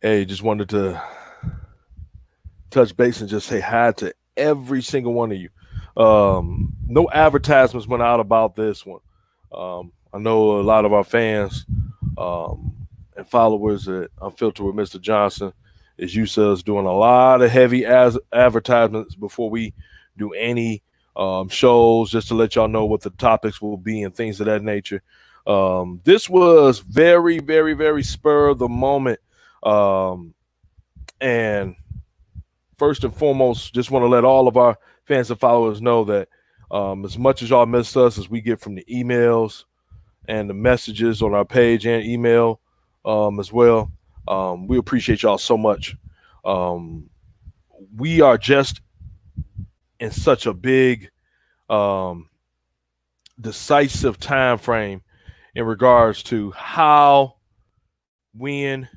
Hey, just wanted to touch base and just say hi to every single one of you. No advertisements went out about this one. I know a lot of our fans and followers at Unfiltered with Mr. Johnson is used to us doing a lot of heavy advertisements before we do any shows, just to let y'all know what the topics will be and things of that nature. This was very, very, very spur of the moment. Um, and first and foremost, just want to let all of our fans and followers know that as much as y'all miss us, as we get from the emails and the messages on our page and email as well, we appreciate y'all so much. Um, we are just in such a big, um, decisive time frame in regards to how, when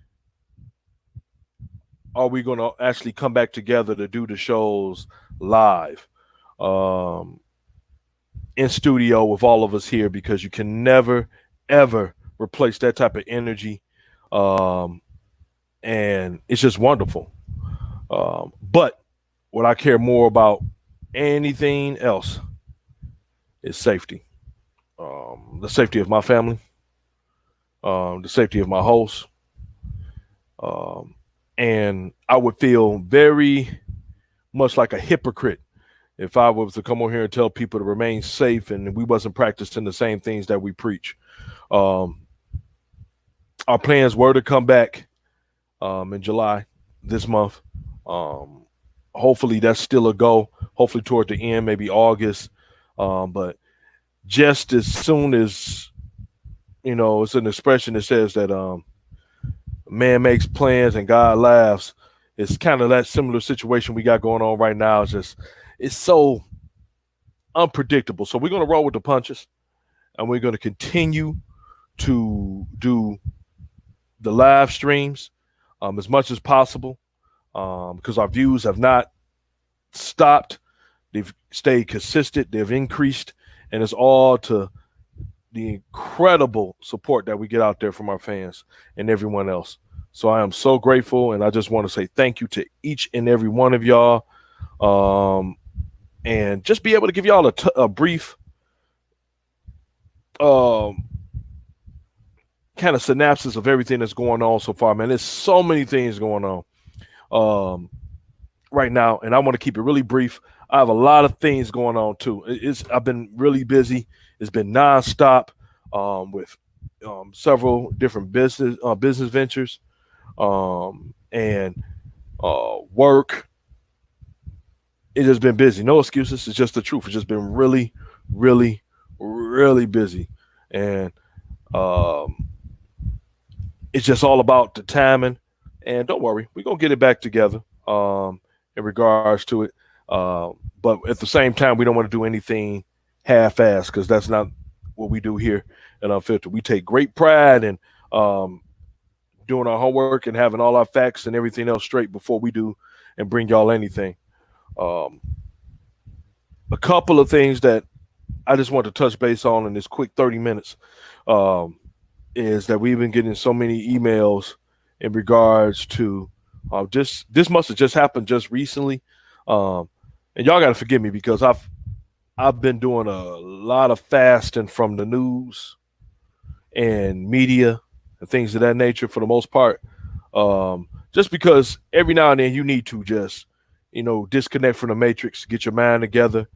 are we going to actually come back together to do the shows live. Um, in studio with all of us here, because you can never ever replace that type of energy, um, and it's just wonderful. But what I care more about anything else is safety. The safety of my family, the safety of my host, um, and I would feel very much like a hypocrite if I was to come on here and tell people to remain safe and we wasn't practicing the same things that we preach. Um, our plans were to come back in July this month. Um, hopefully that's still a go. Hopefully toward the end, maybe August. But just as soon as it's an expression that says that man makes plans and God laughs. It's kind of that similar situation we got going on right now. It's so unpredictable. So we're going to roll with the punches, and we're going to continue to do the live streams as much as possible, because our views have not stopped. They've stayed consistent. They've increased, and it's all to the incredible support that we get out there from our fans and everyone else. So I am so grateful, and I just want to say thank you to each and every one of y'all, and just be able to give y'all a brief um, kind of synopsis of everything that's going on so far, man. There's so many things going on right now, and I want to keep it really brief. I have a lot of things going on too. I've been really busy. It's been nonstop with several different business ventures and work. It has been busy. No excuses. It's just the truth. It's just been really, really, really busy, and um, it's just all about the timing. And don't worry, we're gonna get it back together in regards to it. But at the same time, we don't want to do anything half-assed, because that's not what we do here at Unfiltered. We take great pride in doing our homework and having all our facts and everything else straight before we do and bring y'all anything. Um, a couple of things that I just want to touch base on in this quick 30 minutes um, is that we've been getting so many emails in regards to just this must have just happened just recently. Um, and y'all got to forgive me, because I've been doing a lot of fasting from the news and media and things of that nature for the most part. Just because every now and then you need to just, disconnect from the matrix, get your mind together.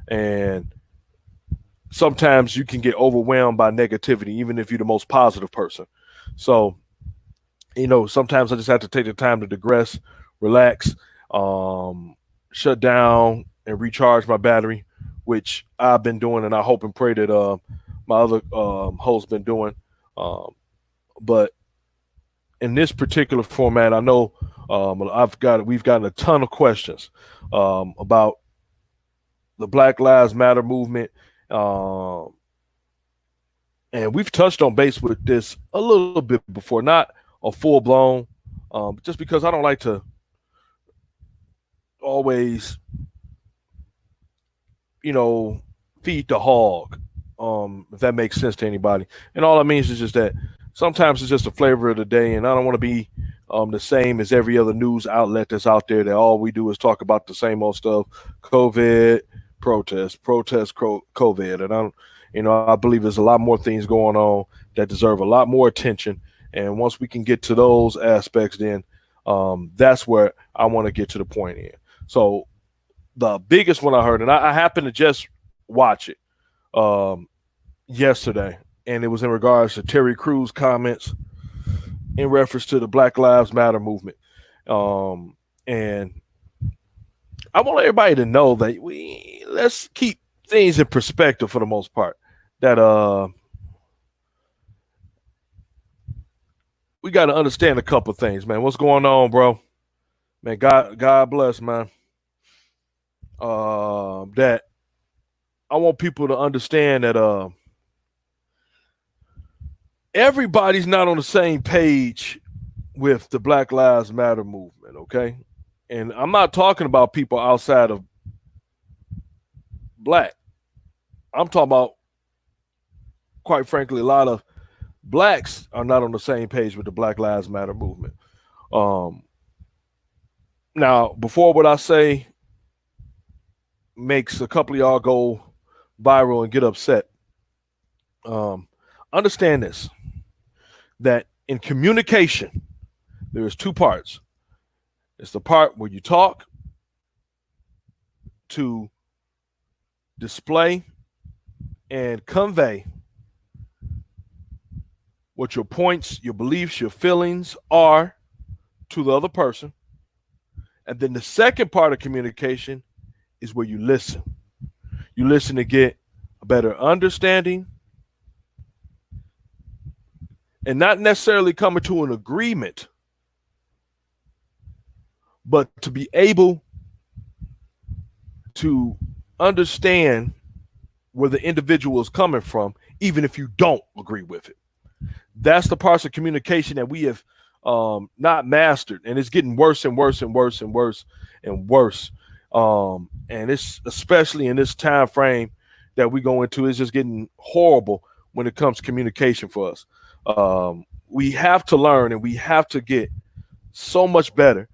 And sometimes you can get overwhelmed by negativity, even if you're the most positive person. So, sometimes I just have to take the time to digress, relax, shut down, and recharge my battery, which I've been doing, and I hope and pray that my other hosts been doing. Um, but in this particular format, I know we've gotten a ton of questions about the Black Lives Matter movement, um, and we've touched on base with this a little bit before, not a full blown, just because I don't like to always, you know, feed the hog. If that makes sense to anybody. And all it means is just that sometimes it's just a flavor of the day, and I don't want to be the same as every other news outlet that's out there that all we do is talk about the same old stuff: COVID, COVID, and I believe there's a lot more things going on that deserve a lot more attention. And once we can get to those aspects, then that's where I want to get to the point in. So the biggest one I heard, and I happened to just watch it um, yesterday, and it was in regards to Terry Crews' comments in reference to the Black Lives Matter movement. And I want everybody to know that let's keep things in perspective for the most part. That we got to understand a couple of things, man. What's going on, bro? Man, God bless, man. That I want people to understand that everybody's not on the same page with the Black Lives Matter movement, okay? And I'm not talking about people outside of black. I'm talking about, quite frankly, a lot of blacks are not on the same page with the Black Lives Matter movement. Um, Now, before what I say makes a couple of y'all go viral and get upset, um, understand this: that in communication, there's two parts. It's the part where you talk to display and convey what your points, your beliefs, your feelings are to the other person. And then the second part of communication is where you listen. You listen to get a better understanding and not necessarily coming to an agreement, but to be able to understand where the individual is coming from, even if you don't agree with it. That's the parts of communication that we have not mastered, and it's getting worse and worse and worse and worse and worse. And it's especially in this time frame that we go into, it's just getting horrible when it comes to communication for us. We have to learn, and we have to get so much better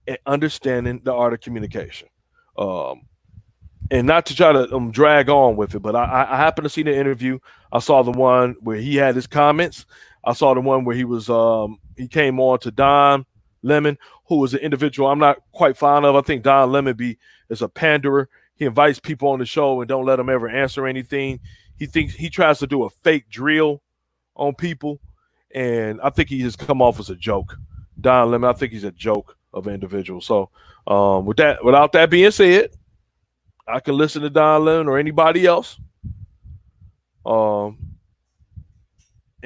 at understanding the art of communication. And not to try to drag on with it, but I happened to see the interview. I saw the one where he had his comments. I saw the one where he came on to Don Lemon, who is an individual I'm not quite fond of. I think Don Lemon is a panderer. He invites people on the show and don't let them ever answer anything. He tries to do a fake drill on people, and I think he has come off as a joke. Don Lemon, I think he's a joke of an individual. So without that being said, I can listen to Don Lemon or anybody else, and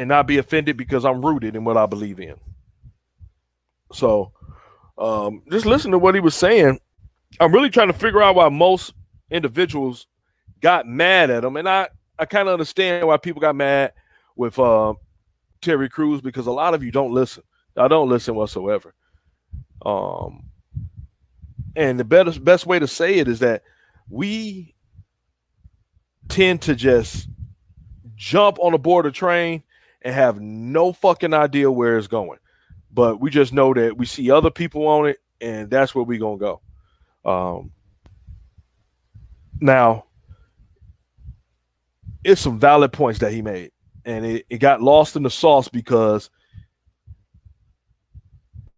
not be offended because I'm rooted in what I believe in. So just listen to what he was saying. I'm really trying to figure out why most individuals got mad at him, and I kind of understand why people got mad with Terry Crews, because a lot of you don't listen. I don't listen whatsoever. And the best way to say it is that we tend to just jump on a board of train and have no fucking idea where it's going. But we just know that we see other people on it, and that's where we're going to go. Now, it's some valid points that he made, and it got lost in the sauce because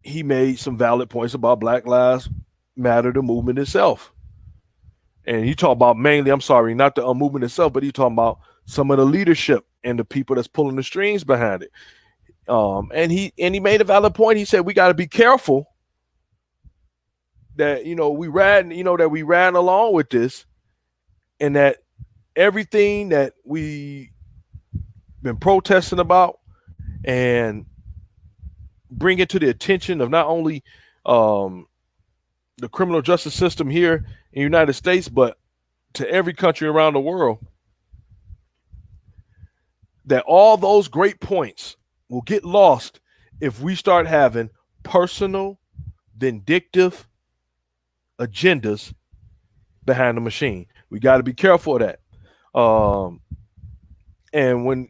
he made some valid points about Black Lives Matter, the movement itself. And he talked about mainly, I'm sorry, not the movement itself, but he talking about some of the leadership and the people that's pulling the strings behind it. And he made a valid point. He said we got to be careful that we ran along with this, and that everything that we been protesting about and bring it to the attention of not only the criminal justice system here in the United States, but to every country around the world, that all those great points will get lost if we start having personal, vindictive agendas behind the machine. We got to be careful of that. And when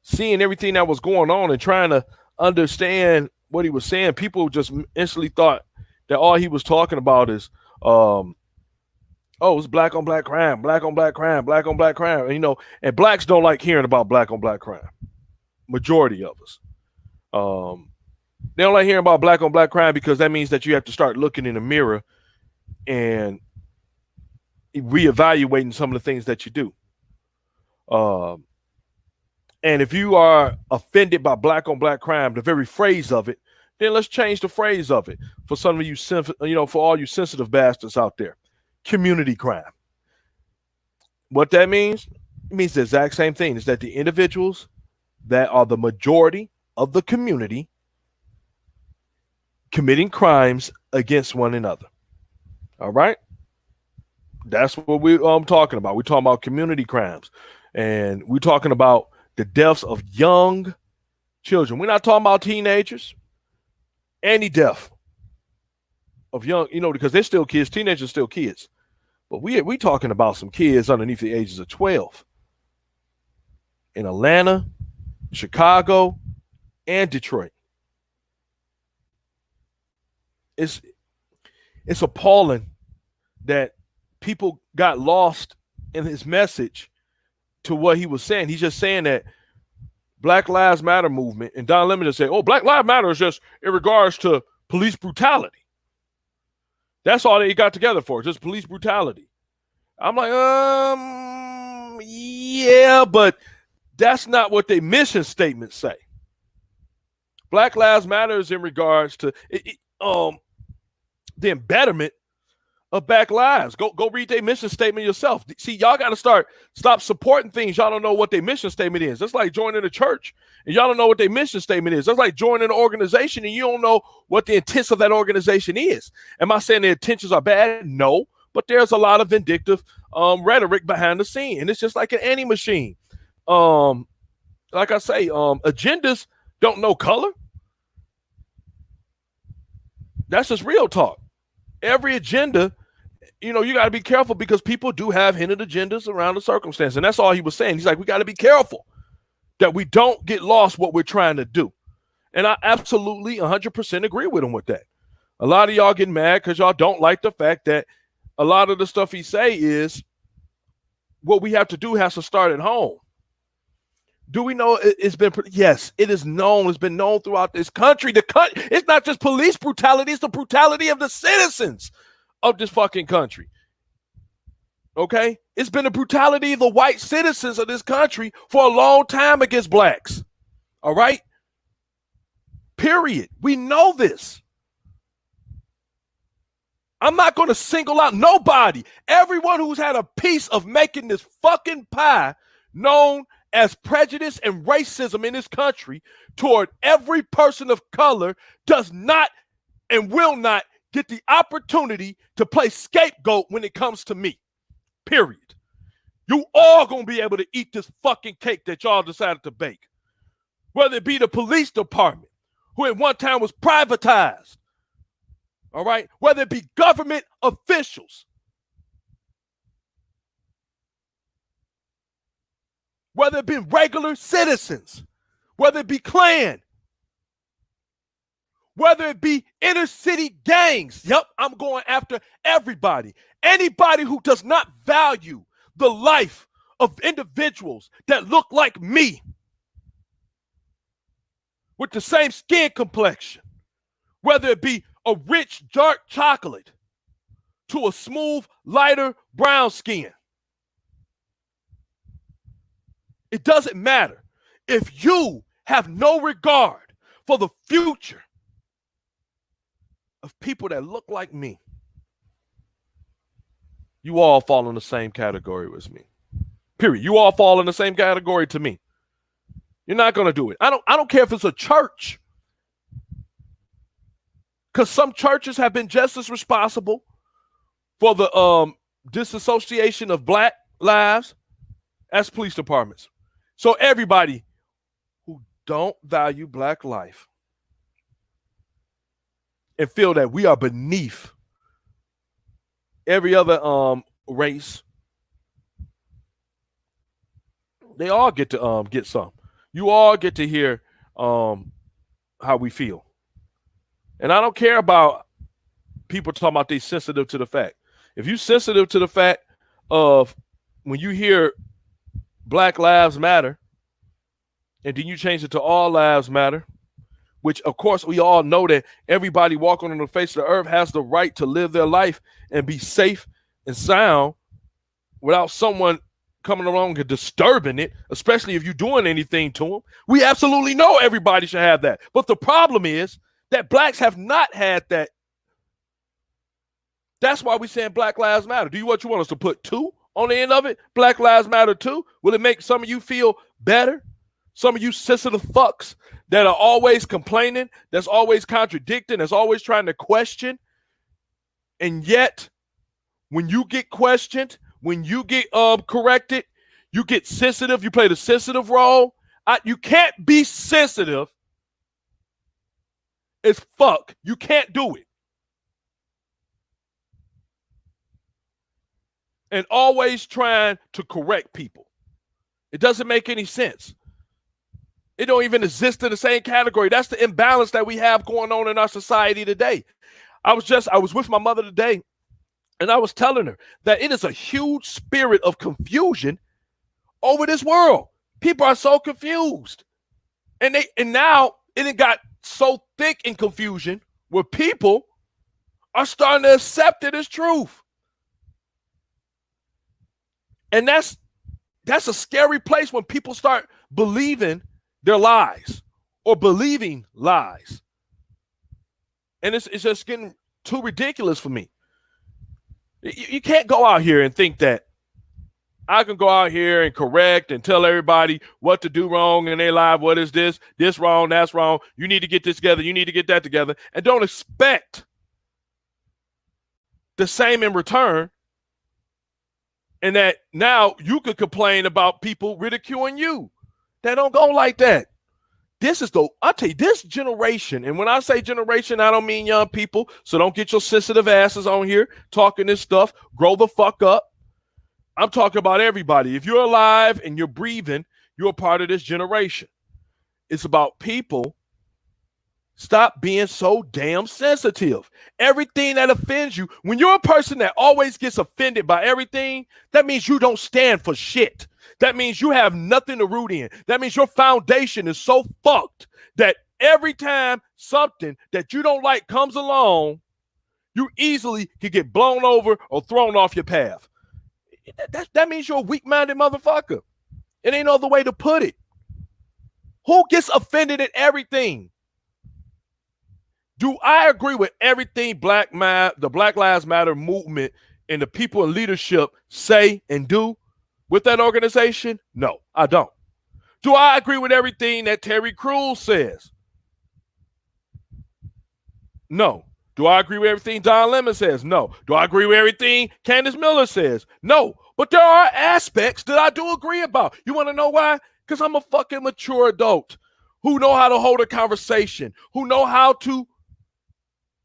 seeing everything that was going on and trying to understand what he was saying, people just instantly thought that all he was talking about is, oh, it's black on black crime, black on black crime, black on black crime. And, and blacks don't like hearing about black on black crime. Majority of us. They don't like hearing about black on black crime because that means that you have to start looking in the mirror and reevaluating some of the things that you do. And if you are offended by black on black crime, the very phrase of it, then let's change the phrase of it for some of you, for all you sensitive bastards out there. Community crime. What that means? It means the exact same thing. Is that the individuals that are the majority of the community committing crimes against one another. All right? That's what we're talking about. We're talking about community crimes. And we're talking about the deaths of young children. We're not talking about teenagers. Any death of young, because they're still kids. Teenagers are still kids. But we talking about some kids underneath the ages of 12 in Atlanta, Chicago, and Detroit. It's appalling that people got lost in his message to what he was saying. He's just saying that Black Lives Matter movement, and Don Lemon say, oh, Black Lives Matter is just in regards to police brutality. That's all they got together for, just police brutality. I'm like, yeah, but that's not what their mission statements say. Black Lives Matter is in regards to the embetterment of Black lives. Go read their mission statement yourself. See, y'all got to stop supporting things y'all don't know what their mission statement is. That's like joining a church and y'all don't know what their mission statement is. That's like joining an organization and you don't know what the intents of that organization is. Am I saying their intentions are bad? No, but there's a lot of vindictive rhetoric behind the scene, and it's just like an anti-machine. Like I say, agendas don't know color. That's just real talk. Every agenda, you got to be careful because people do have hidden agendas around the circumstance. And that's all he was saying. He's like, we got to be careful that we don't get lost what we're trying to do. And I absolutely 100% agree with him with that. A lot of y'all get mad because y'all don't like the fact that a lot of the stuff he say is what we have to do has to start at home. Do we know it's been? Yes, it is known. It's been known throughout this country. It's not just police brutality. It's the brutality of the citizens of this fucking country. Okay? It's been the brutality of the white citizens of this country for a long time against blacks. All right? Period. We know this. I'm not going to single out nobody. Everyone who's had a piece of making this fucking pie known as prejudice and racism in this country toward every person of color does not and will not get the opportunity to play scapegoat when it comes to me. Period. You all gonna be able to eat this fucking cake that y'all decided to bake. Whether it be the police department, who at one time was privatized. All right? Whether it be government officials. Whether it be regular citizens, whether it be Klan, whether it be inner city gangs. Yep, I'm going after everybody. Anybody who does not value the life of individuals that look like me with the same skin complexion, whether it be a rich dark chocolate to a smooth, lighter brown skin. It doesn't matter. If you have no regard for the future of people that look like me, you all fall in the same category as me. Period. You all fall in the same category to me. You're not going to do it. I don't care if it's a church. Because some churches have been just as responsible for the disassociation of black lives as police departments. So everybody who don't value black life and feel that we are beneath every other race, They all get to get some. You all get to hear how we feel. And I don't care about people talking about they sensitive to the fact. If you sensitive to the fact of when you hear Black Lives Matter, and then you change it to All Lives Matter, which of course we all know that everybody walking on the face of the earth has the right to live their life and be safe and sound without someone coming along and disturbing it, especially if you're doing anything to them. We absolutely know everybody should have that. But the problem is that blacks have not had that. That's why we're saying Black Lives Matter. Do you want us to put 2 on the end of it? Black Lives Matter 2? Will it make some of you feel better? Some of you sensitive fucks that are always complaining, that's always contradicting, that's always trying to question. And yet, when you get questioned, when you get corrected, you get sensitive, you play the sensitive role. You can't be sensitive as fuck. You can't do it. And always trying to correct people. It doesn't make any sense. It don't even exist in the same category. That's the imbalance that we have going on in our society today. I was with my mother today, and I was telling her that it is a huge spirit of confusion over this world. People are so confused. And now it got so thick in confusion where people are starting to accept it as truth. And that's a scary place when people start believing their lies or believing lies. And it's just getting too ridiculous for me. You can't go out here and think that I can go out here and correct and tell everybody what to do wrong in their life. What is this wrong, that's wrong. You need to get this together. You need to get that together. And don't expect the same in return. And that now you could complain about people ridiculing you. That don't go like that. I'll tell you, this generation, and when I say generation, I don't mean young people, so don't get your sensitive asses on here talking this stuff. Grow the fuck up. I'm talking about everybody. If you're alive and you're breathing, you're a part of this generation. It's about people. Stop being so damn sensitive. Everything that offends you, when you're a person that always gets offended by everything, that means you don't stand for shit. That means you have nothing to root in. That means your foundation is so fucked that every time something that you don't like comes along, you easily can get blown over or thrown off your path. That means you're a weak-minded motherfucker. It ain't no other way to put it. Who gets offended at everything? Do I agree with everything the Black Lives Matter movement and the people in leadership say and do with that organization? No, I don't. Do I agree with everything that Terry Crews says? No. Do I agree with everything Don Lemon says? No. Do I agree with everything Candace Miller says? No. But there are aspects that I do agree about. You want to know why? Because I'm a fucking mature adult who know how to hold a conversation, who know how to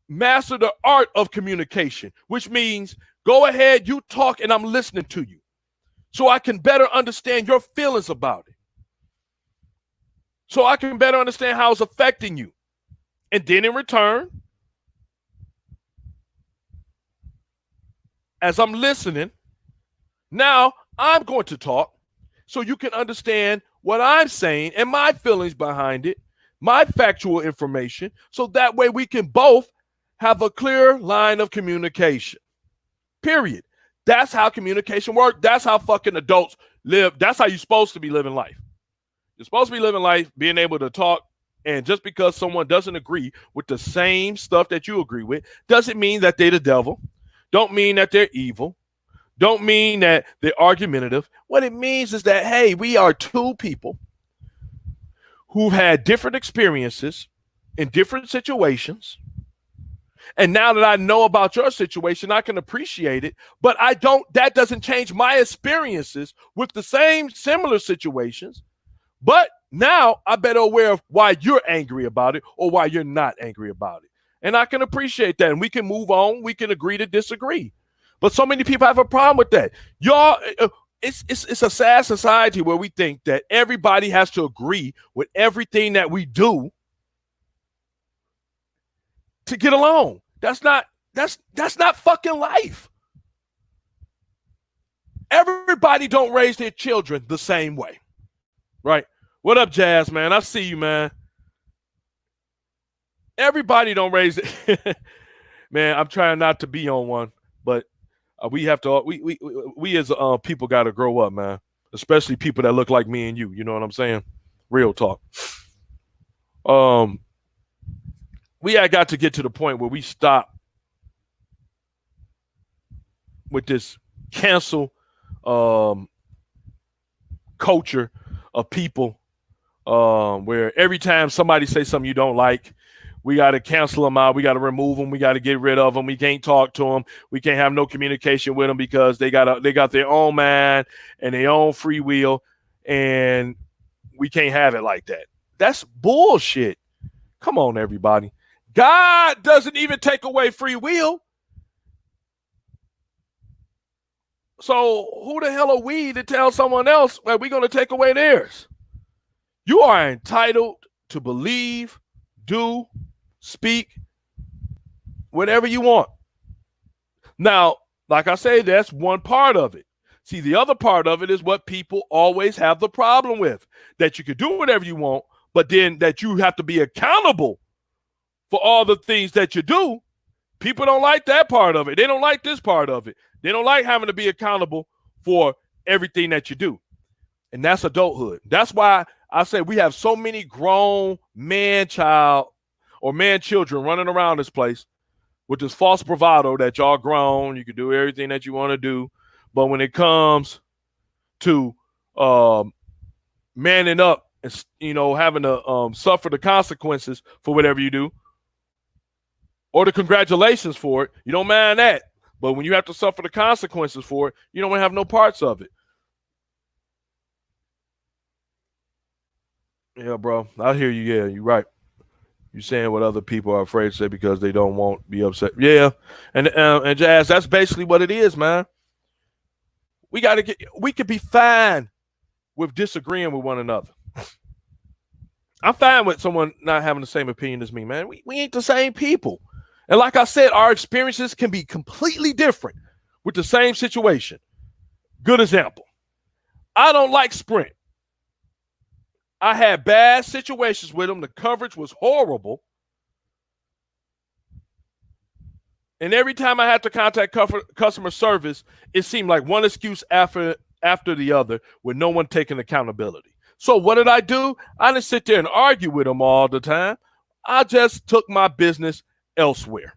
master the art of communication, which means go ahead, you talk, and I'm listening to you so I can better understand your feelings about it, so I can better understand how it's affecting you. And then in return, as I'm listening, now I'm going to talk so you can understand what I'm saying and my feelings behind it, my factual information, so that way we can both have a clear line of communication. Period. That's how communication works. That's how fucking adults live. That's how you're supposed to be living life. You're supposed to be living life, being able to talk. And just because someone doesn't agree with the same stuff that you agree with, doesn't mean that they're the devil. Don't mean that they're evil. Don't mean that they're argumentative. What it means is that, hey, we are two people who've had different experiences in different situations. And now that I know about your situation, I can appreciate it. But that doesn't change my experiences with the same similar situations. But now I'm better aware of why you're angry about it or why you're not angry about it. And I can appreciate that. And we can move on. We can agree to disagree. But so many people have a problem with that. Y'all, it's a sad society where we think that everybody has to agree with everything that we do to get along. That's not fucking life. Everybody don't raise their children the same way. Right? What up, Jazz, man? I see you, man. Everybody don't raise it. Man, I'm trying not to be on one, but we have to. We as people got to grow up, man. Especially people that look like me and you. You know what I'm saying? Real talk. We had got to get to the point where we stop with this cancel culture of people, where every time somebody says something you don't like, we got to cancel them out. We got to remove them. We got to get rid of them. We can't talk to them. We can't have no communication with them because they got their own mind and their own free will, and we can't have it like that. That's bullshit. Come on, everybody. God doesn't even take away free will. So who the hell are we to tell someone else that we're going to take away theirs? You are entitled to believe, do, speak, whatever you want. Now, like I say, that's one part of it. See, the other part of it is what people always have the problem with, that you can do whatever you want, but then that you have to be accountable for all the things that you do. People don't like that part of it. They don't like this part of it. They don't like having to be accountable for everything that you do. And that's adulthood. That's why I say we have so many grown man-child or man-children running around this place with this false bravado that y'all grown, you can do everything that you want to do. But when it comes to manning up and, having to suffer the consequences for whatever you do, or the congratulations for it, you don't mind that. But when you have to suffer the consequences for it, you don't have no parts of it. Yeah, bro. I hear you. Yeah, you're right. You're saying what other people are afraid to say because they don't want to be upset. Yeah. And Jazz, that's basically what it is, man. We could be fine with disagreeing with one another. I'm fine with someone not having the same opinion as me, man. We ain't the same people. And like I said, our experiences can be completely different with the same situation. Good example. I don't like Sprint. I had bad situations with them. The coverage was horrible. And every time I had to contact customer service, it seemed like one excuse after the other with no one taking accountability. So what did I do? I didn't sit there and argue with them all the time. I just took my business elsewhere.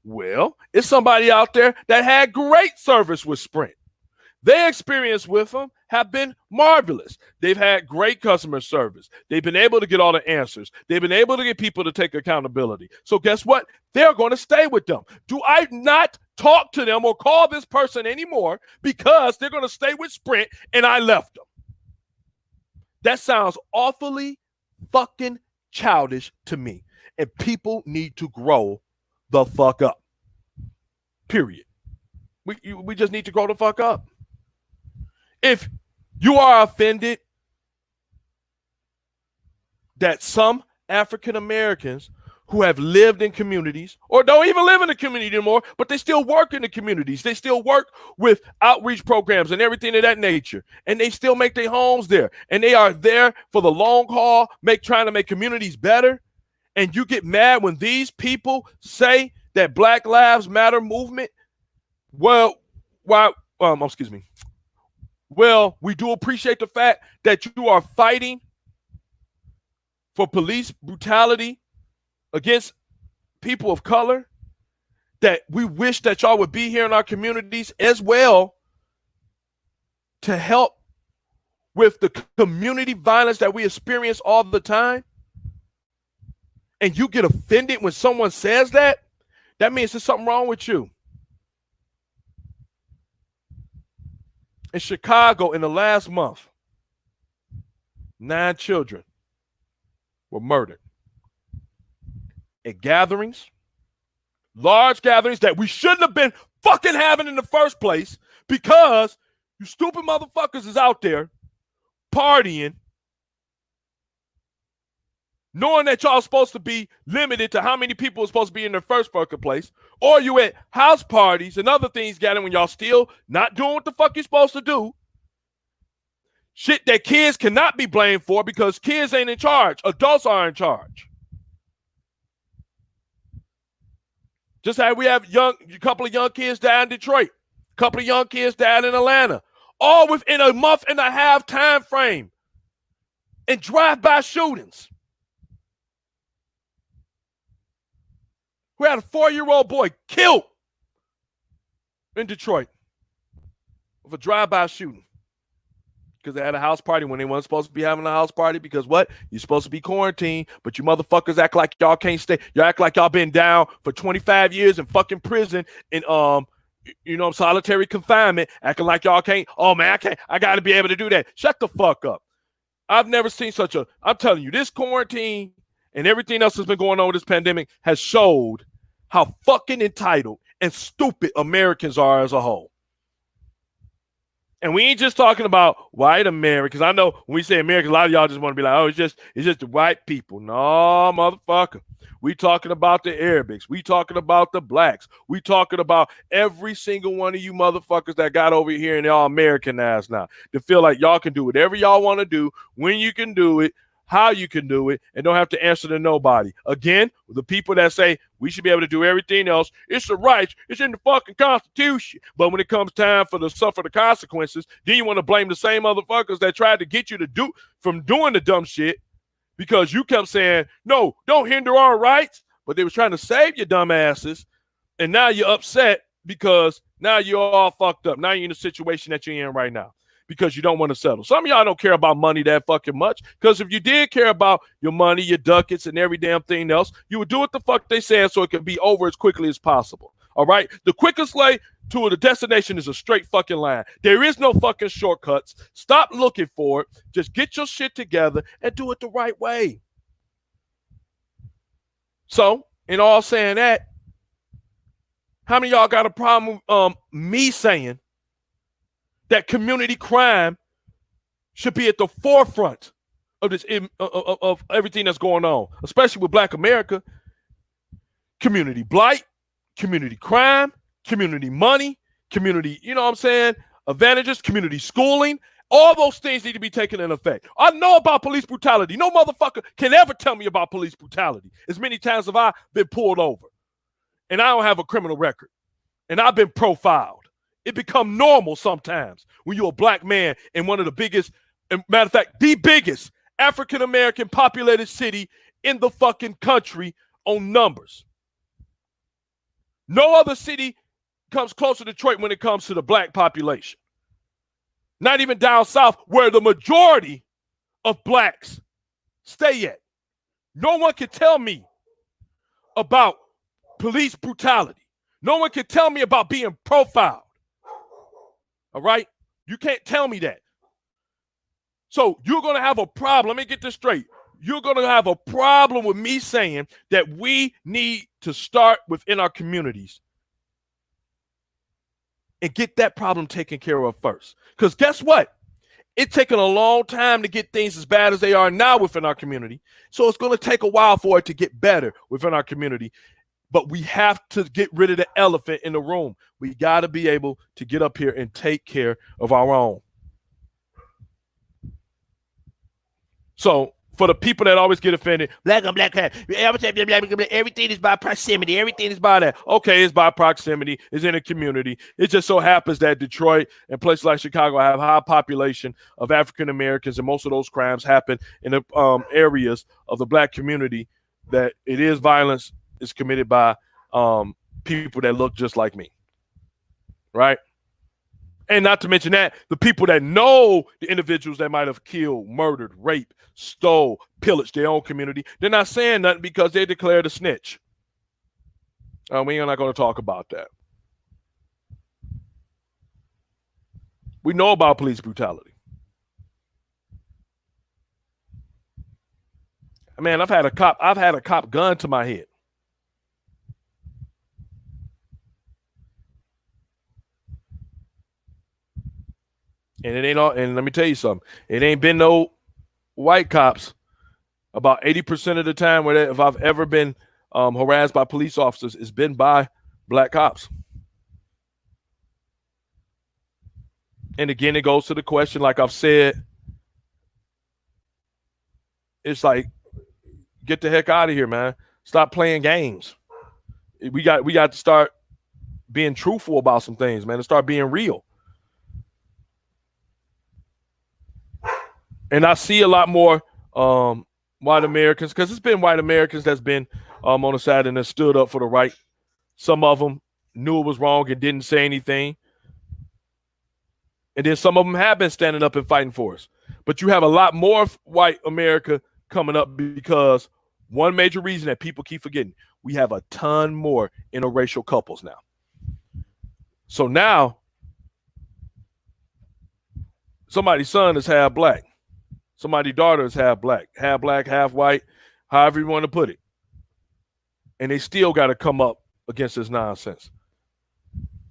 Well, it's somebody out there that had great service with Sprint. Their experience with them have been marvelous. They've had great customer service. They've been able to get all the answers. They've been able to get people to take accountability. So guess what? They're going to stay with them. Do I not talk to them or call this person anymore because they're going to stay with Sprint and I left them? That sounds awfully fucking childish to me. And people need to grow the fuck up. Period. We just need to grow the fuck up. If you are offended that some African Americans who have lived in communities or don't even live in the community anymore, but they still work in the communities. They still work with outreach programs and everything of that nature. And they still make their homes there. And they are there for the long haul, trying to make communities better. And you get mad when these people say that Black Lives Matter movement, well, we do appreciate the fact that you are fighting for police brutality against people of color, that we wish that y'all would be here in our communities as well to help with the community violence that we experience all the time. And you get offended when someone says that, that means there's something wrong with you. In Chicago, in the last month, 9 children were murdered at gatherings, large gatherings that we shouldn't have been fucking having in the first place because You stupid motherfuckers is out there partying, knowing that y'all supposed to be limited to how many people are supposed to be in the first fucking place, or you at house parties and other things gathering when y'all still not doing what the fuck you're supposed to do. Shit that kids cannot be blamed for because kids ain't in charge. Adults are in charge. Just how we have a couple of young kids died in Detroit, a couple of young kids died in Atlanta, all within a month and a half time frame, and drive-by shootings. We had a 4-year-old boy killed in Detroit with a drive-by shooting because they had a house party when they weren't supposed to be having a house party because what? You're supposed to be quarantined, but you motherfuckers act like y'all can't stay. You act like y'all been down for 25 years in fucking prison in solitary confinement, acting like y'all can't. Oh man, I got to be able to do that. Shut the fuck up. I've never seen I'm telling you, this quarantine and everything else that's been going on with this pandemic has showed how fucking entitled and stupid Americans are as a whole. And we ain't just talking about white Americans. I know when we say Americans, a lot of y'all just want to be like, oh, it's just the white people. No, motherfucker. We talking about the Arabics. We talking about the blacks. We talking about every single one of you motherfuckers that got over here and y'all Americanized now. To feel like y'all can do whatever y'all want to do, when you can do it, how you can do it, and don't have to answer to nobody. Again, the people that say we should be able to do everything else, it's the rights, it's in the fucking Constitution. But when it comes time for to suffer the consequences, then you want to blame the same motherfuckers that tried to get you to do from doing the dumb shit because you kept saying, no, don't hinder our rights. But they was trying to save your dumb asses, and now you're upset because now you're all fucked up. Now you're in the situation that you're in right now. Because you don't want to settle. Some of y'all don't care about money that fucking much. Because if you did care about your money, your ducats, and every damn thing else, you would do what the fuck they said so it could be over as quickly as possible. All right? The quickest way to the destination is a straight fucking line. There is no fucking shortcuts. Stop looking for it. Just get your shit together and do it the right way. So, in all saying that, how many of y'all got a problem with me saying that community crime should be at the forefront of this of everything that's going on, especially with Black America? Community blight, community crime, community money, community, you know what I'm saying, advantages, community schooling. All those things need to be taken in effect. I know about police brutality. No motherfucker can ever tell me about police brutality. As many times have I been pulled over, and I don't have a criminal record, and I've been profiled. It become normal sometimes when you're a black man in one of the biggest, matter of fact, the biggest African-American populated city in the fucking country on numbers. No other city comes close to Detroit when it comes to the black population. Not even down south where the majority of blacks stay at. No one can tell me about police brutality. No one can tell me about being profiled. All right? You can't tell me that. So you're going to have a problem. Let me get this straight. You're going to have a problem with me saying that we need to start within our communities and get that problem taken care of first. Because guess what? It's taken a long time to get things as bad as they are now within our community. So it's going to take a while for it to get better within our community. But we have to get rid of the elephant in the room. We got to be able to get up here and take care of our own. So for the people that always get offended, black on black, everything is by proximity. Everything is by that. Okay, it's by proximity. It's in a community. It just so happens that Detroit and places like Chicago have a high population of African Americans, and most of those crimes happen in the areas of the black community that it is violence is committed by people that look just like me, right? And not to mention that, the people that know the individuals that might have killed, murdered, raped, stole, pillaged their own community, they're not saying nothing because they declared a snitch. We are not going to talk about that. We know about police brutality. Man, I've had a cop gun to my head. And it ain't all. And let me tell you something. It ain't been no white cops. About 80% of the time, if I've ever been harassed by police officers, it's been by black cops. And again, it goes to the question, like I've said, it's like, get the heck out of here, man. Stop playing games. We got to start being truthful about some things, man, and start being real. And I see a lot more white Americans, because it's been white Americans that's been on the side and that stood up for the right. Some of them knew it was wrong and didn't say anything. And then some of them have been standing up and fighting for us. But you have a lot more white America coming up, because one major reason that people keep forgetting, we have a ton more interracial couples now. So now somebody's son is half black. Somebody's daughter is half black, half white, however you want to put it. And they still got to come up against this nonsense.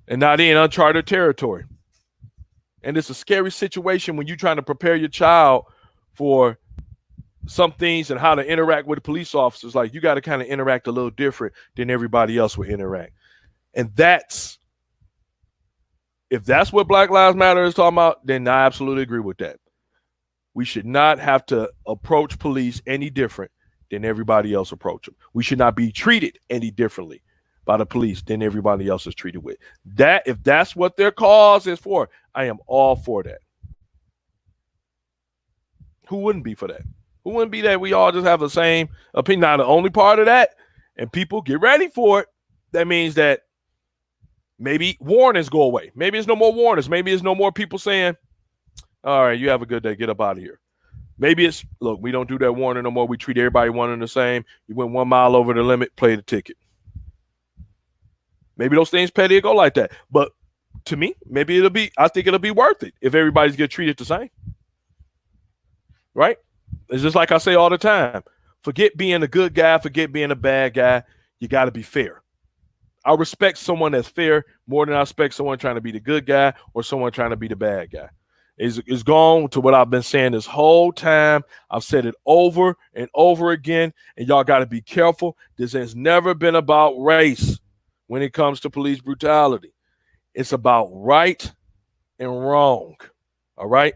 And now they're in uncharted territory. And it's a scary situation when you're trying to prepare your child for some things and how to interact with the police officers. Like, you got to kind of interact a little different than everybody else would interact. And if that's what Black Lives Matter is talking about, then I absolutely agree with that. We should not have to approach police any different than everybody else approach them. We should not be treated any differently by the police than everybody else is treated with. That, if that's what their cause is for, I am all for that. Who wouldn't be for that? Who wouldn't be that we all just have the same opinion? Now, the only part of that, and people get ready for it, that means that maybe warnings go away. Maybe it's no more warnings. Maybe it's no more people saying, all right, you have a good day, get up out of here. Maybe it's, look, we don't do that warning no more. We treat everybody one and the same. You went 1 mile over the limit, play the ticket. Maybe those things petty go like that. But to me, I think it'll be worth it if everybody's get treated the same. Right? It's just like I say all the time. Forget being a good guy, forget being a bad guy. You got to be fair. I respect someone that's fair more than I respect someone trying to be the good guy or someone trying to be the bad guy. It's gone to what I've been saying this whole time. I've said it over and over again, and y'all got to be careful. This has never been about race when it comes to police brutality. It's about right and wrong, all right?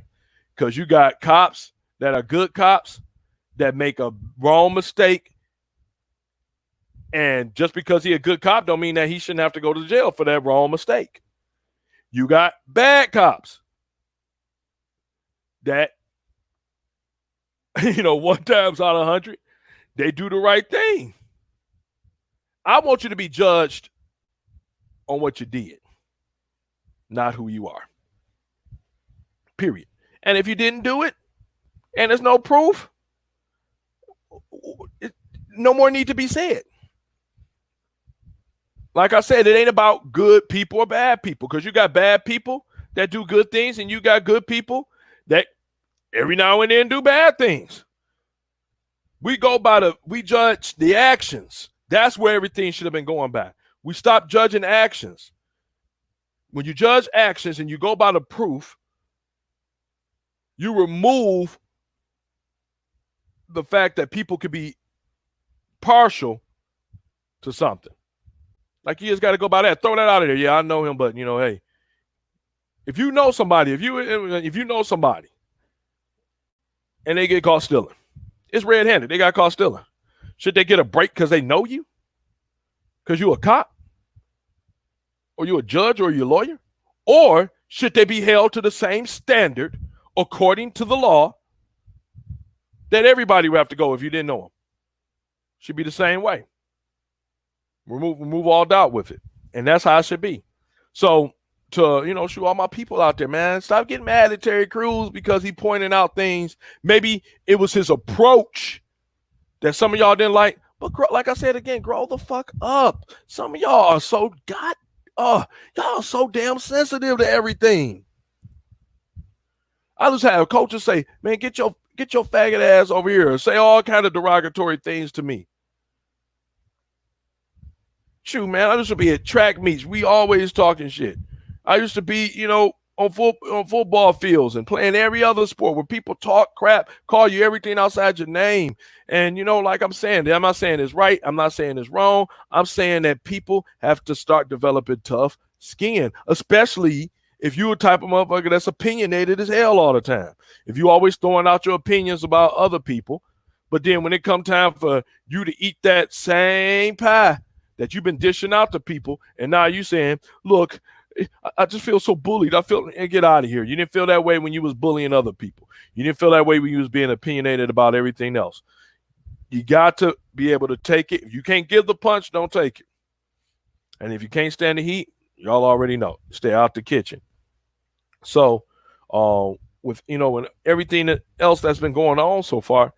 Because you got cops that are good cops that make a wrong mistake, and just because he's a good cop don't mean that he shouldn't have to go to jail for that wrong mistake. You got bad cops that, 1 times out of 100, they do the right thing. I want you to be judged on what you did, not who you are. Period. And if you didn't do it, and there's no proof, no more need to be said. Like I said, it ain't about good people or bad people, because you got bad people that do good things, and you got good people that every now and then do bad things. We judge the actions. That's where everything should have been going by. We stop judging actions. When you judge actions and you go by the proof, you remove the fact that people could be partial to something. Like, you just got to go by that. Throw that out of there. Yeah, I know him, but hey, if you know somebody, if you know somebody and they get caught stealing, it's red-handed. They got caught stealing. Should they get a break because they know you? Because you a cop? Or you a judge, or you a lawyer? Or should they be held to the same standard according to the law that everybody would have to go if you didn't know them? Should be the same way. Remove all doubt with it. And that's how it should be. So, to, shoot all my people out there, man, stop getting mad at Terry Crews because he pointing out things. Maybe it was his approach that some of y'all didn't like. But like I said again, grow the fuck up. Some of y'all are y'all so damn sensitive to everything. I just have coaches say, man, get your faggot ass over here and say all kind of derogatory things to me. Shoot, man, I used to be at track meets. We always talking shit. I used to be, on football fields and playing every other sport where people talk crap, call you everything outside your name. And, like I'm saying, I'm not saying it's right. I'm not saying it's wrong. I'm saying that people have to start developing tough skin, especially if you're a type of motherfucker that's opinionated as hell all the time. If you always throwing out your opinions about other people, but then when it come time for you to eat that same pie that you've been dishing out to people, and now you saying, look, I just feel so bullied. I feel, get out of here. You didn't feel that way when you was bullying other people. You didn't feel that way when you was being opinionated about everything else. You got to be able to take it. If you can't give the punch, don't take it. And if you can't stand the heat, y'all already know. Stay out the kitchen. So, with and everything else that's been going on so far,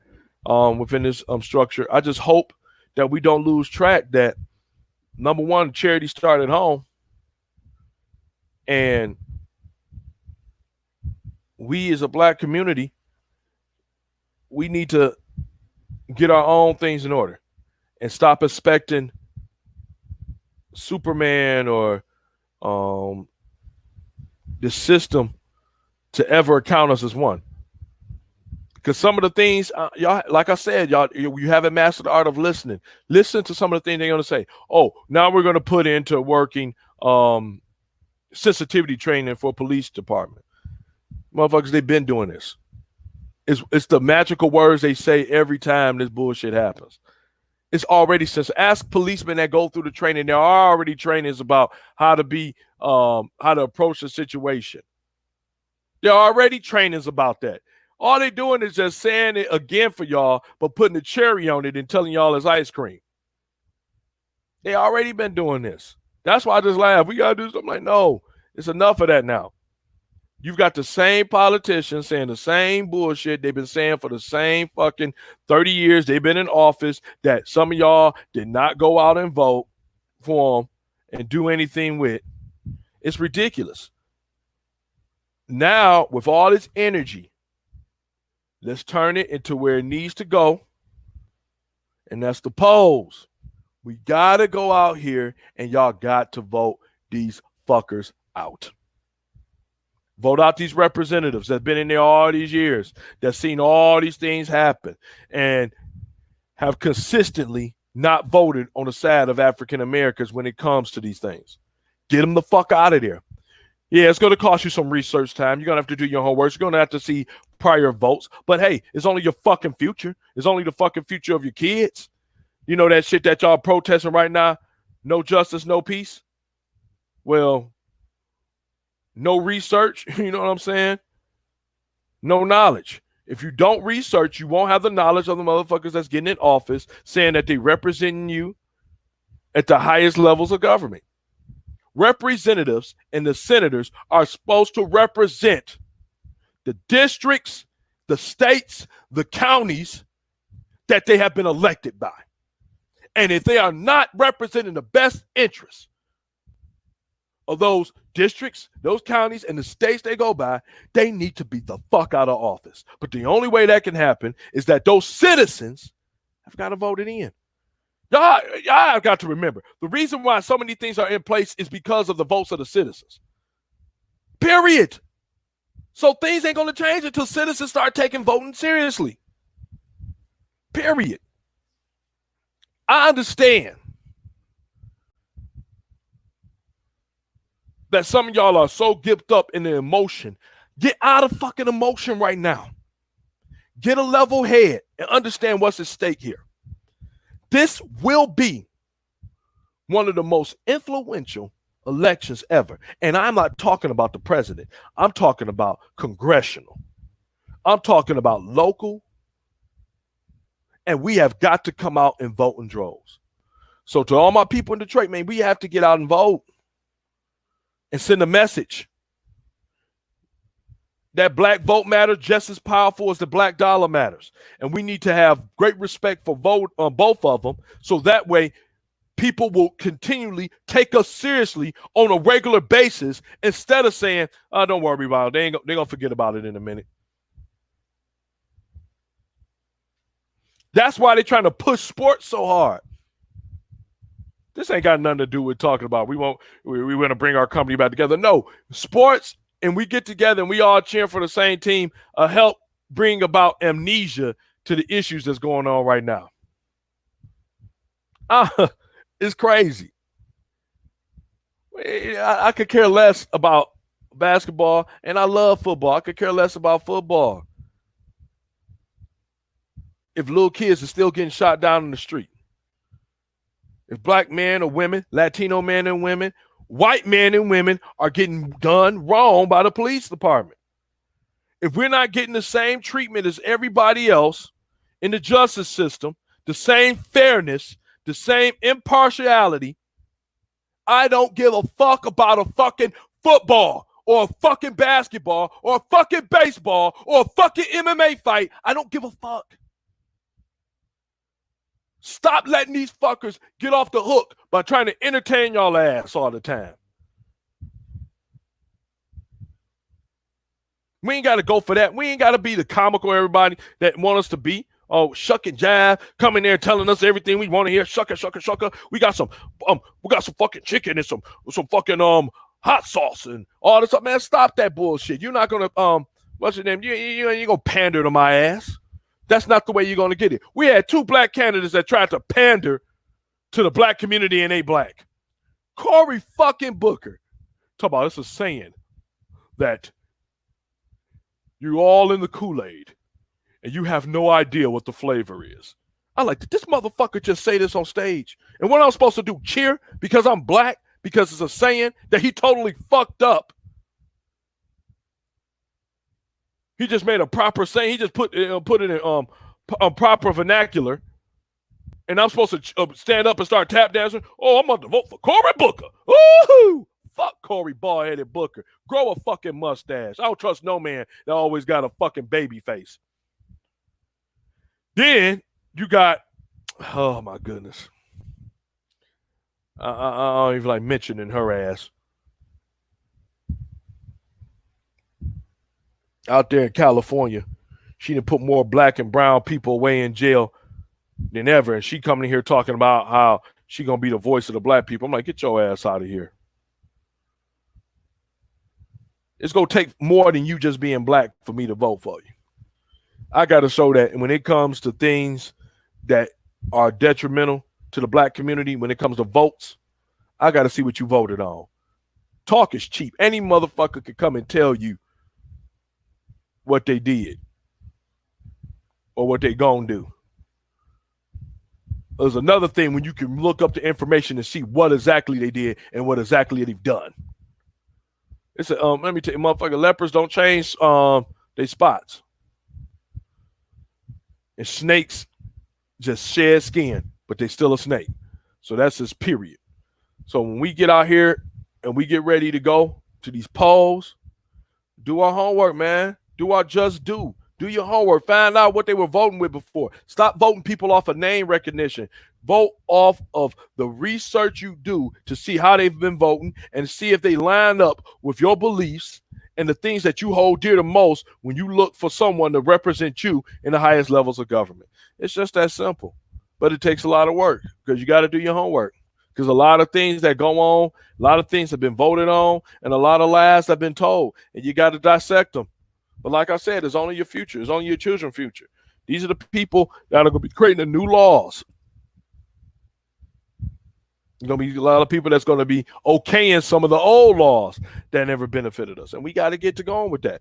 within this structure, I just hope that we don't lose track that, number one, charity started at home, and we as a black community, we need to get our own things in order and stop expecting Superman or the system to ever count us as one. Because some of the things, y'all, like I said, y'all, you haven't mastered the art of listening. Listen to some of the things they're going to say. Oh, now we're going to put into working sensitivity training for police department. Motherfuckers, they've been doing this. It's the magical words they say every time this bullshit happens. It's already since ask policemen that go through the training. There are already trainings about how to approach the situation. There are already trainings about that. All they're doing is just saying it again for y'all, but putting a cherry on it and telling y'all it's ice cream. They already been doing this. That's why I just laugh. We got to do something. Like, no, it's enough of that now. You've got the same politicians saying the same bullshit they've been saying for the same fucking 30 years they've been in office, that some of y'all did not go out and vote for them and do anything with. It's ridiculous. Now, with all this energy, let's turn it into where it needs to go, and that's the polls. We got to go out here, and y'all got to vote these fuckers out. Vote out these representatives that's been in there all these years, that's seen all these things happen, and have consistently not voted on the side of African Americans when it comes to these things. Get them the fuck out of there. Yeah, it's going to cost you some research time. You're going to have to do your homework. You're going to have to see prior votes. But hey, it's only your fucking future. It's only the fucking future of your kids. You know that shit that y'all protesting right now? No justice, no peace? Well, no research, you know what I'm saying? No knowledge. If you don't research, you won't have the knowledge of the motherfuckers that's getting in office saying that they representing you at the highest levels of government. Representatives and the senators are supposed to represent the districts, the states, the counties that they have been elected by. And if they are not representing the best interests of those districts, those counties, and the states they go by, they need to be the fuck out of office. But the only way that can happen is that those citizens have got to vote it in. Y'all have got to remember, the reason why so many things are in place is because of the votes of the citizens. Period. So things ain't going to change until citizens start taking voting seriously. Period. I understand that some of y'all are so gipped up in the emotion. Get out of fucking emotion right now. Get a level head and understand what's at stake here. This will be one of the most influential elections ever. And I'm not talking about the president. I'm talking about congressional. I'm talking about local. And we have got to come out and vote in droves. So to all my people in Detroit, man, we have to get out and vote and send a message that black vote matters just as powerful as the black dollar matters. And we need to have great respect for vote on both of them, so that way people will continually take us seriously on a regular basis instead of saying, oh, don't worry about it. They're going to forget about it in a minute. That's why they're trying to push sports so hard. This ain't got nothing to do with talking about we want to bring our company back together. No, sports and we get together and we all cheer for the same team, help bring about amnesia to the issues that's going on right now. It's crazy. I could care less about basketball, and I love football. I could care less about football if little kids are still getting shot down in the street. If black men or women, Latino men and women, white men and women are getting done wrong by the police department. If we're not getting the same treatment as everybody else in the justice system, the same fairness, the same impartiality, I don't give a fuck about a fucking football or a fucking basketball or a fucking baseball or a fucking MMA fight. I don't give a fuck. Stop letting these fuckers get off the hook by trying to entertain y'all ass all the time. We ain't got to go for that. We ain't got to be the comical everybody that want us to be. Oh, shuck and jive, coming there telling us everything we want to hear. Shucka, shucka, shucka. We got some fucking chicken and some fucking hot sauce and all this stuff. Man, stop that bullshit. You're not gonna what's your name? You ain't gonna pander to my ass. That's not the way you're gonna get it. We had 2 black candidates that tried to pander to the black community and they black. Cory fucking Booker. Talk about this is saying that you're all in the Kool-Aid and you have no idea what the flavor is. I like, did this motherfucker just say this on stage? And what I'm supposed to do, cheer because I'm black? Because it's a saying that he totally fucked up. He just made a proper saying. He just put it in proper vernacular. And I'm supposed to stand up and start tap dancing. Oh, I'm going to vote for Cory Booker. Ooh! Fuck Cory bald-headed Booker. Grow a fucking mustache. I don't trust no man that always got a fucking baby face. Then you got, oh my goodness. I don't even like mentioning her ass. Out there in California, she done put more black and brown people away in jail than ever. And she coming in here talking about how she going to be the voice of the black people. I'm like, get your ass out of here. It's going to take more than you just being black for me to vote for you. I got to show that. And when it comes to things that are detrimental to the black community, when it comes to votes, I got to see what you voted on. Talk is cheap. Any motherfucker could come and tell you what they did or what they gonna do. There's another thing when you can look up the information and see what exactly they did and what exactly they've done. It's a let me tell you, motherfucker, lepers don't change their spots. And snakes just shed skin, but they still a snake. So that's just period. So when we get out here and we get ready to go to these polls, do our homework, man. Do our just do. Do your homework. Find out what they were voting with before. Stop voting people off of name recognition. Vote off of the research you do to see how they've been voting and see if they line up with your beliefs and the things that you hold dear the most when you look for someone to represent you in the highest levels of government. It's just that simple. But it takes a lot of work because you got to do your homework. Because a lot of things that go on, a lot of things have been voted on, and a lot of lies have been told, and you got to dissect them. But like I said, it's only your future. It's only your children's future. These are the people that are going to be creating the new laws. There's going to be a lot of people that's going to be okaying some of the old laws that never benefited us. And we got to get to going with that.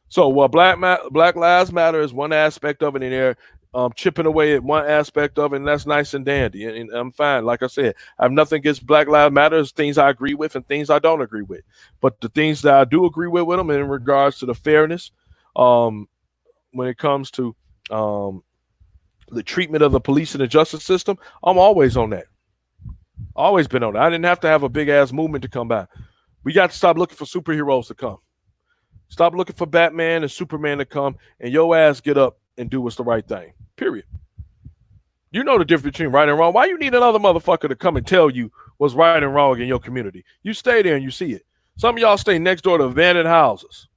So Black Lives Matter is one aspect of it, and they're chipping away at one aspect of it, and that's nice and dandy. And I'm fine. Like I said, I have nothing against Black Lives Matter. There's things I agree with and things I don't agree with. But the things that I do agree with them in regards to the fairness, when it comes to the treatment of the police and the justice system, I'm always on that. Always been on that. I didn't have to have a big-ass movement to come by. We got to stop looking for superheroes to come. Stop looking for Batman and Superman to come, and your ass get up and do what's the right thing. Period. You know the difference between right and wrong. Why you need another motherfucker to come and tell you what's right and wrong in your community? You stay there and you see it. Some of y'all stay next door to abandoned houses.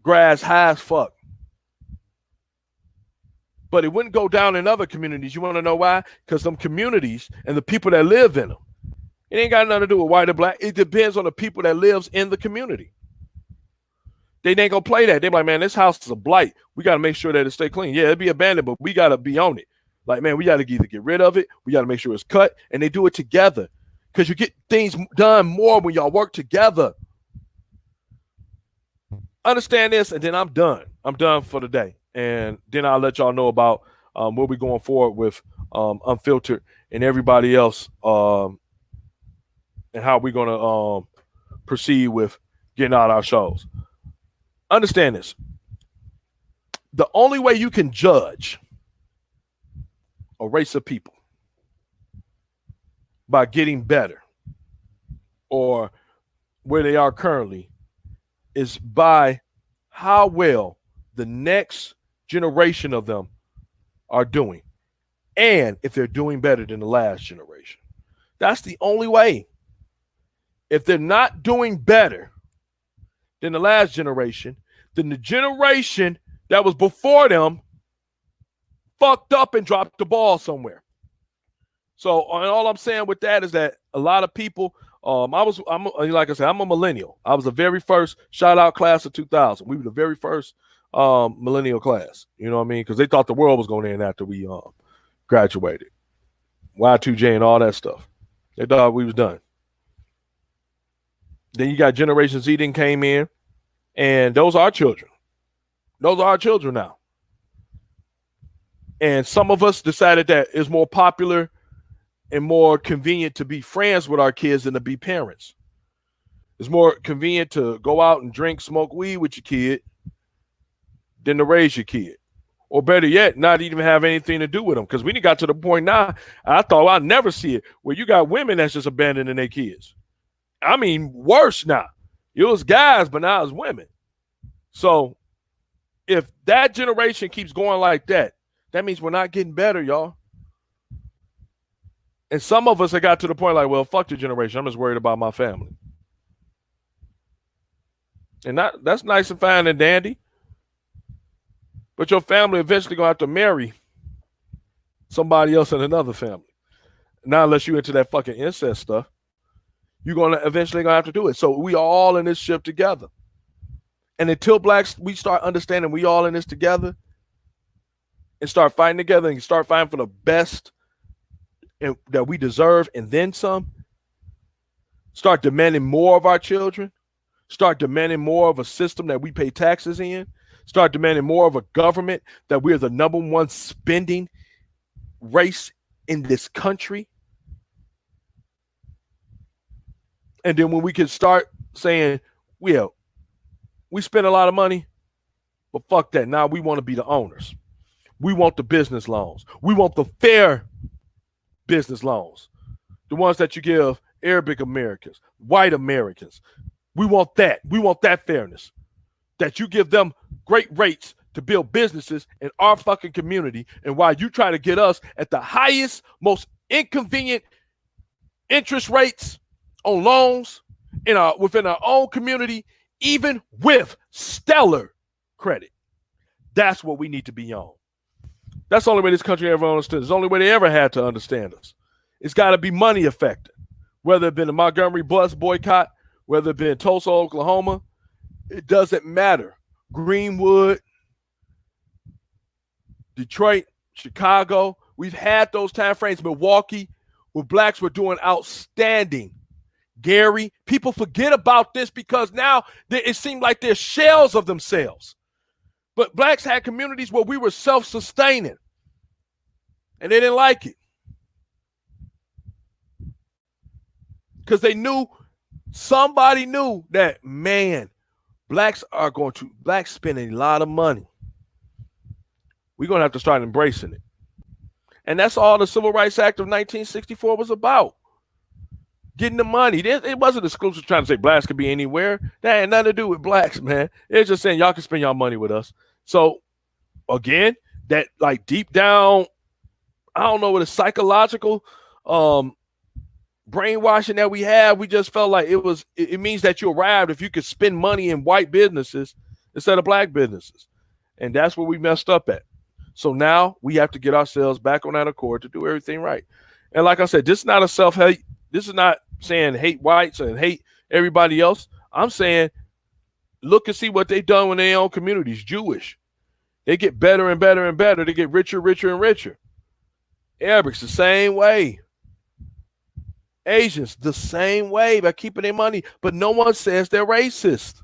Grass high as fuck. But it wouldn't go down in other communities. You want to know why? Because them communities and the people that live in them It ain't got nothing to do with white or black. It depends on the people that lives in the community. They ain't gonna play that. They're like, man, this house is a blight. We got to make sure that it stay clean. Yeah, it'd be abandoned, but we got to be on it. Like, man, we got to either get rid of it. We got to make sure it's cut, and they do it together because you get things done more when y'all work together. Understand this, and then I'm done. I'm done for the day, and then I'll let y'all know about where we're going forward with Unfiltered and everybody else, and how we're gonna proceed with getting out our shows. Understand this. The only way you can judge a race of people by getting better or where they are currently is by how well the next generation of them are doing, and if they're doing better than the last generation. That's the only way. If they're not doing better than the last generation, then the generation that was before them fucked up and dropped the ball somewhere. So, and all I'm saying with that is that a lot of people, like I said, I'm a millennial. I was the very first shout out class of 2000. We were the very first millennial class. You know what I mean? Because they thought the world was going to end after we graduated. Y2J and all that stuff. They thought we was done. Then you got Generation Z then came in, and those are our children. Those are our children now. And some of us decided that it's more popular and more convenient to be friends with our kids than to be parents. It's more convenient to go out and drink, smoke weed with your kid than to raise your kid. Or better yet, not even have anything to do with them. Because we got to the point now, I thought I'd never see it, where you got women that's just abandoning their kids. I mean, worse now. It was guys, but now it's women. So if that generation keeps going like that, that means we're not getting better, y'all. And some of us have got to the point like, well, fuck the generation. I'm just worried about my family. And that's nice and fine and dandy. But your family eventually going to have to marry somebody else in another family. Not unless you're into that fucking incest stuff. You're going to eventually going to have to do it. So we are all in this ship together. And until blacks, we start understanding we all in this together and start fighting together and start fighting for the best that we deserve and then some, start demanding more of our children, start demanding more of a system that we pay taxes in, start demanding more of a government that we're the number one spending race in this country. And then when we can start saying, well, we spend a lot of money, but fuck that. Now we want to be the owners. We want the business loans. We want the fair business loans. The ones that you give Arabic Americans, white Americans. We want that. We want that fairness. That you give them great rates to build businesses in our fucking community. And while you try to get us at the highest, most inconvenient interest rates on loans within our own community, even with stellar credit. That's what we need to be on. That's the only way this country ever understood. It's the only way they ever had to understand us. It's got to be money affected. Whether it been the Montgomery bus boycott, whether it been Tulsa, Oklahoma, it doesn't matter. Greenwood, Detroit, Chicago, we've had those time frames. Milwaukee, where blacks were doing outstanding. Gary, people forget about this because now it seemed like they're shells of themselves. But blacks had communities where we were self-sustaining, and they didn't like it because somebody knew that, man, blacks spend a lot of money. We're going to have to start embracing it. And that's all the Civil Rights Act of 1964 was about. Getting the money. It wasn't exclusive trying to say blacks could be anywhere. That had nothing to do with blacks, man. It's just saying y'all can spend y'all money with us. So, again, that like deep down, I don't know what a psychological brainwashing that we have. We just felt like it means that you arrived if you could spend money in white businesses instead of black businesses. And that's where we messed up at. So now we have to get ourselves back on that accord to do everything right. And like I said, this is not a self-hate. This is not saying hate whites and hate everybody else. I'm saying look and see what they done in their own communities. Jewish, they get better and better and better. They get richer, richer, and richer. Arabics the same way. Asians the same way by keeping their money, but no one says they're racist.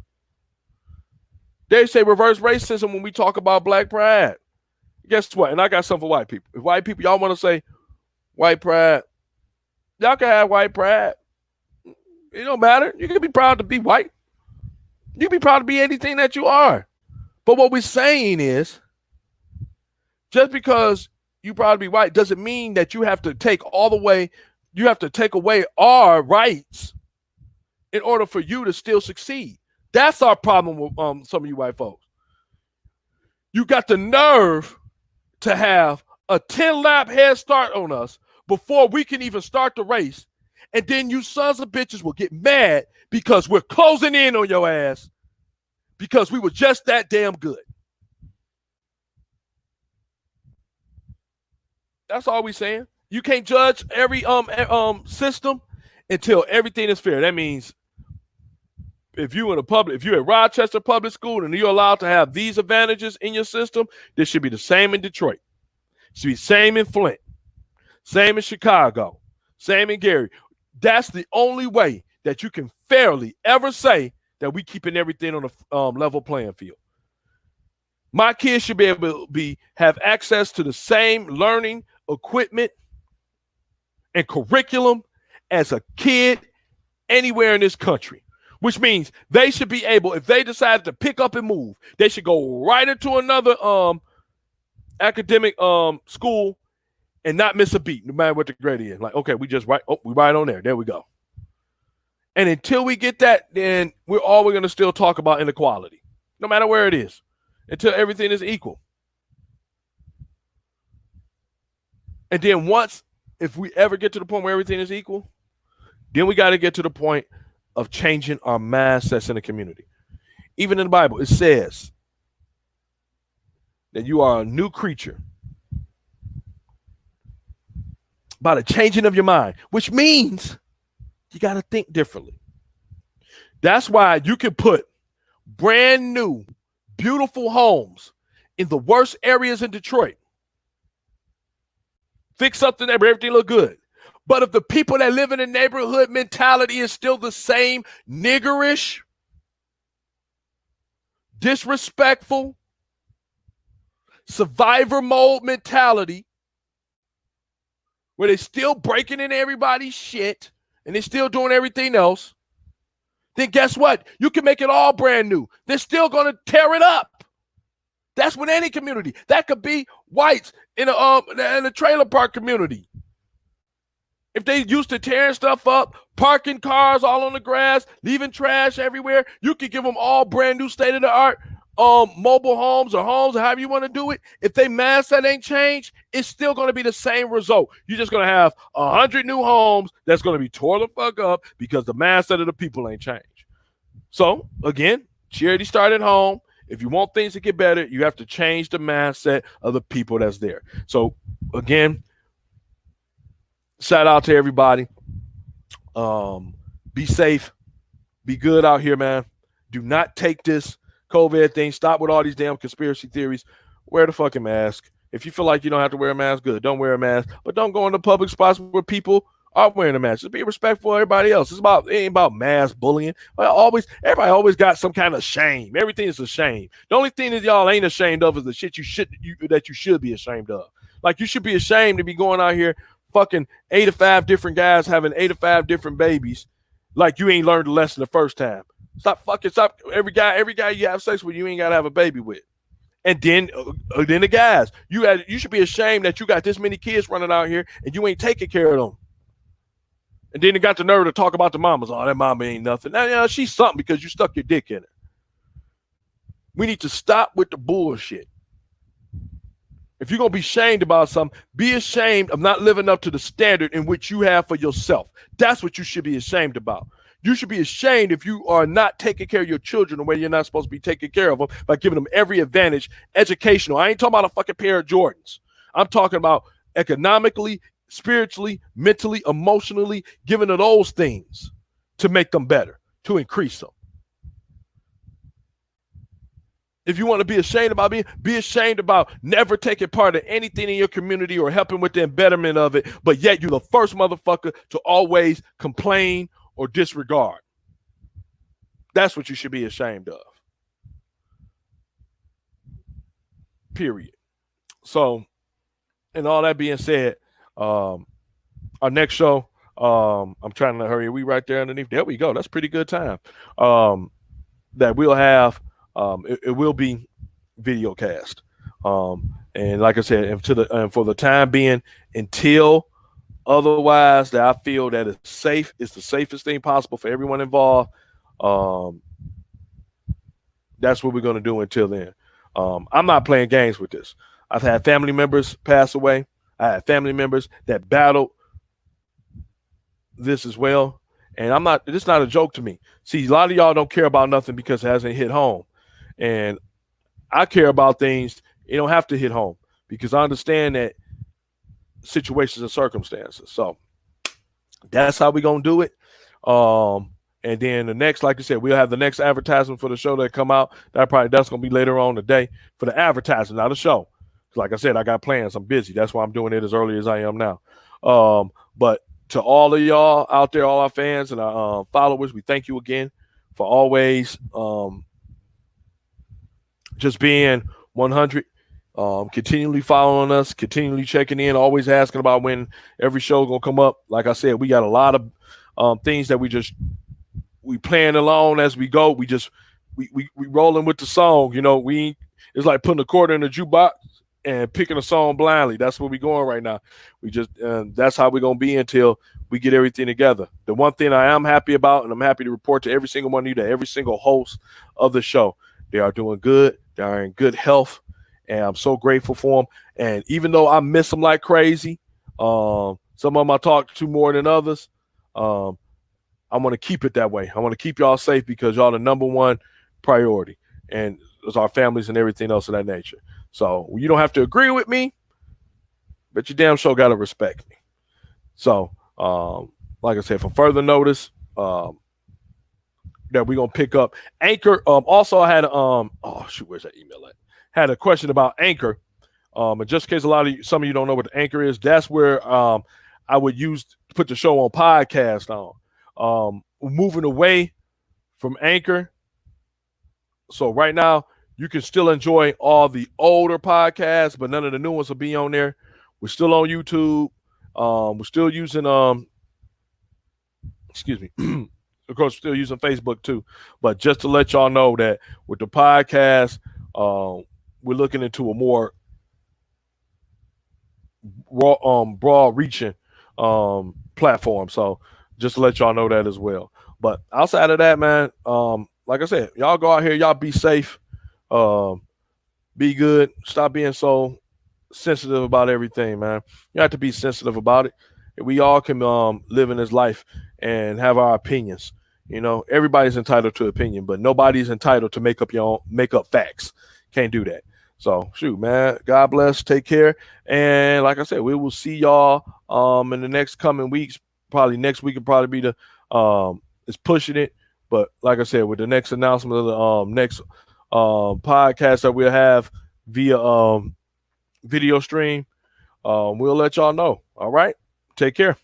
They say reverse racism when we talk about black pride. Guess what? And I got something for white people. If white people, y'all want to say white pride, y'all can have white pride. It don't matter. You can be proud to be white. You can be proud to be anything that you are. But what we're saying is, just because you proud to be white doesn't mean that you have to take away our rights in order for you to still succeed. That's our problem with some of you white folks. You got the nerve to have a 10-lap head start on us before we can even start the race. And then you sons of bitches will get mad because we're closing in on your ass because we were just that damn good. That's all we're saying. You can't judge every system until everything is fair. That means if you're at Rochester Public School and you're allowed to have these advantages in your system, this should be the same in Detroit. It should be the same in Flint, same in Chicago, same in Gary. That's the only way that you can fairly ever say that we keeping everything on a level playing field. My kids should be able to have access to the same learning equipment and curriculum as a kid anywhere in this country, which means they should be able, if they decided to pick up and move, they should go right into another academic school and not miss a beat, no matter what the grade is. Like, okay, we right on there. There we go. And until we get that, then we're going to still talk about inequality, no matter where it is, until everything is equal. And then if we ever get to the point where everything is equal, then we got to get to the point of changing our mindsets in the community. Even in the Bible, it says that you are a new creature by the changing of your mind, which means you got to think differently. That's why you can put brand new, beautiful homes in the worst areas in Detroit. Fix something there, everything look good. But if the people that live in the neighborhood mentality is still the same niggerish, disrespectful, survivor mode mentality, where they're still breaking in everybody's shit and they're still doing everything else, then guess what? You can make it all brand new. They're still going to tear it up. That's with any community. That could be whites in a trailer park community. If they used to tearing stuff up, parking cars all on the grass, leaving trash everywhere, you could give them all brand new state-of-the-art mobile homes or however you want to do it. If they mindset ain't changed, it's still going to be the same result. You're just going to have 100 new homes that's going to be tore the fuck up because the mindset of the people ain't changed. So, again, charity started home. If you want things to get better, you have to change the mindset of the people that's there. So, again, shout out to everybody. Be safe. Be good out here, man. Do not take this COVID thing. Stop with all these damn conspiracy theories. Wear the fucking mask. If you feel like you don't have to wear a mask, good. Don't wear a mask. But don't go into public spots where people are wearing a mask. Just be respectful of everybody else. It ain't about mass bullying. Everybody always got some kind of shame. Everything is a shame. The only thing that y'all ain't ashamed of is the shit that you should be ashamed of. Like, you should be ashamed to be going out here fucking 85 different guys having 85 different babies. Like, you ain't learned the lesson the first time. Stop every guy you have sex with, you ain't gotta have a baby with. And then the guys, you should be ashamed that you got this many kids running out here and you ain't taking care of them. And then they got the nerve to talk about the mamas. Oh, that mama ain't nothing. Now, she's something because you stuck your dick in it. We need to stop with the bullshit. If you're going to be ashamed about something, be ashamed of not living up to the standard in which you have for yourself. That's what you should be ashamed about. You should be ashamed if you are not taking care of your children the way you're not supposed to be taking care of them by giving them every advantage, educational. I ain't talking about a fucking pair of Jordans. I'm talking about economically spiritually, mentally, emotionally, giving to those things to make them better, to increase them. If you want to be ashamed about be ashamed about never taking part in anything in your community or helping with the betterment of it, but yet you're the first motherfucker to always complain or disregard. That's what you should be ashamed of. Period. So, and all that being said, our next show, I'm trying to hurry. We right there underneath. There we go. That's pretty good time. That we'll have. It will be video cast. And like I said, and for the time being, until otherwise that I feel that it's safe, it's the safest thing possible for everyone involved. That's what we're going to do until then. I'm not playing games with this. I've had family members pass away. I had family members that battled this as well. And it's not a joke to me. See, a lot of y'all don't care about nothing because it hasn't hit home. And I care about things. It don't have to hit home because I understand that situations and circumstances. So that's how we're going to do it. And then the next, like I said, we'll have the next advertisement for the show that come out. That's going to be later on today for the advertisement, not a show. Like I said, I got plans. I'm busy. That's why I'm doing it as early as I am now. But to all of y'all out there, all our fans and our followers, we thank you again for always just being 100, continually following us, continually checking in, always asking about when every show gonna come up. Like I said, we got a lot of things that we playing along as we go. We rolling with the song. You know, it's like putting a quarter in a jukebox and picking a song blindly. That's where we going right now. That's how we're going to be until we get everything together. The one thing I am happy about, and I'm happy to report to every single one of you, that every single host of the show, they are doing good. They are in good health, and I'm so grateful for them. And even though I miss them like crazy, some of them I talk to more than others, I want to keep it that way. I want to keep y'all safe because y'all the number one priority, and it's our families and everything else of that nature. So you don't have to agree with me, but you damn sure got to respect me. So, like I said, for further notice, that we're going to pick up Anchor. Also, I had, where's that email at? Had a question about Anchor. And just in case some of you don't know what the Anchor is, that's where I would use to put the show on podcast on. Moving away from Anchor. So right now, you can still enjoy all the older podcasts, but none of the new ones will be on there. We're still on YouTube. We're still using, of course, we're still using Facebook too. But just to let y'all know that with the podcast, we're looking into a more broad-reaching platform. So just to let y'all know that as well. But outside of that, man, like I said, y'all go out here, y'all be safe. Be good. Stop being so sensitive about everything, man. You have to be sensitive about it. We all can live in this life and have our opinions. You know, everybody's entitled to opinion, but nobody's entitled to make up facts. Can't do that. So shoot, man. God bless. Take care. And like I said, we will see y'all in the next coming weeks. Probably next week will probably be the is pushing it. But like I said, with the next announcement of the next podcast that we'll have via video stream, we'll let y'all know. All right. Take care.